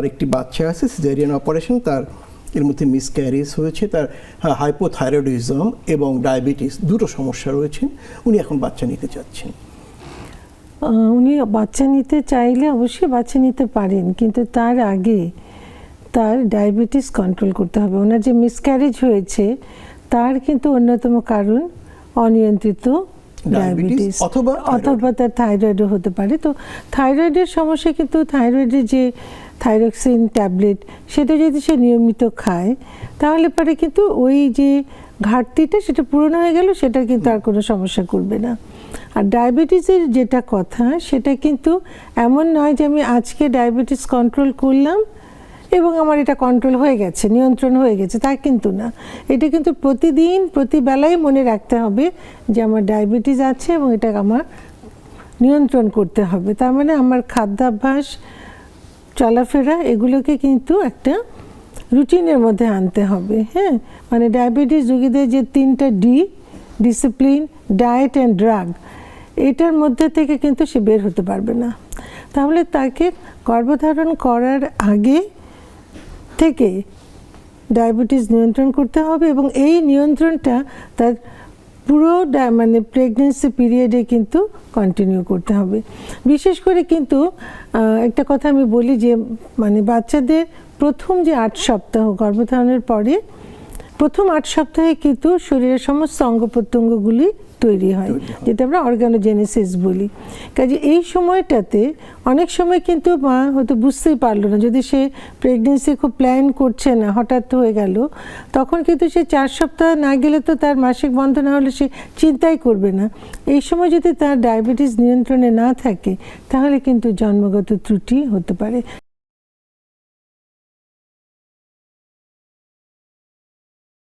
তার একটি বাচ্চা আছে, সিজারিয়ান অপারেশন, তার এর মধ্যে মিসক্যারেজ হয়েছে, তার হাইপোথাইরয়েডিজম এবং ডায়াবেটিস দুটো সমস্যা রয়েছে, উনি এখন বাচ্চা নিতে চাচ্ছেন। উনি বাচ্চা নিতে চাইলে অবশ্যই বাচ্চা নিতে পারেন, কিন্তু তার আগে তার ডায়াবেটিস কন্ট্রোল করতে হবে। ওনার যে মিসক্যারেজ হয়েছে তার কিন্তু অন্যতম কারণ অনিয়ন্ত্রিত ডায়াবেটিস, অথবা তার থাইরয়েডও হতে পারে। তো থাইরয়েডের সমস্যা, কিন্তু থাইরয়েডের যে থাইরক্সিন ট্যাবলেট সেটা যদি সে নিয়মিত খায় তাহলে পরে কিন্তু ওই যে ঘাটতিটা সেটা পূরণ হয়ে গেল, সেটা কিন্তু আর কোনো সমস্যা করবে না। আর ডায়াবেটিসের যেটা কথা, সেটা কিন্তু এমন নয় যে আমি আজকে ডায়াবেটিস কন্ট্রোল করলাম এবং আমার এটা কন্ট্রোল হয়ে গেছে, নিয়ন্ত্রণ হয়ে গেছে, তা কিন্তু না। এটা কিন্তু প্রতিদিন প্রতিবেলায় মনে রাখতে হবে যে আমার ডায়াবেটিস আছে এবং এটা আমার নিয়ন্ত্রণ করতে হবে। তার মানে আমার খাদ্যাভ্যাস, চলাফেরা এগুলোকে কিন্তু একটা রুটিনের মধ্যে আনতে হবে। হ্যাঁ, মানে ডায়াবেটিস রোগীদের যে 3টা D, discipline, diet and drug, এটার মধ্যে থেকে কিন্তু সে বের হতে পারবে না। তাহলে তাকে গর্ভধারণ করার আগে থেকে ডায়াবেটিস নিয়ন্ত্রণ করতে হবে এবং এই নিয়ন্ত্রণটা তার পুরো মানে প্রেগনেন্সি পিরিয়ডে কিন্তু কন্টিনিউ করতে হবে। বিশেষ করে কিন্তু একটা কথা আমি বলি যে মানে বাচ্চাদের প্রথম যে 8 সপ্তাহ গর্ভধারণের পরে, প্রথম 8 সপ্তাহে কিন্তু শরীরের সমস্ত অঙ্গ প্রত্যঙ্গগুলি তৈরি হয়, যেটা আমরা অর্গানোজেনেসিস বলি। কাজে এই সময়টাতে অনেক সময় কিন্তু মা হয়তো বুঝতেই পারলো না, যদি সে প্রেগনেন্সি খুব প্ল্যান করছে না, হঠাৎ হয়ে গেল, তখন কিন্তু সে 4 সপ্তাহ না গেলে তো তার মাসিক বন্ধ না হলে সে চিন্তাই করবে না। এই সময় যদি তার ডায়াবেটিস নিয়ন্ত্রণে না থাকে তাহলে কিন্তু জন্মগত ত্রুটি হতে পারে।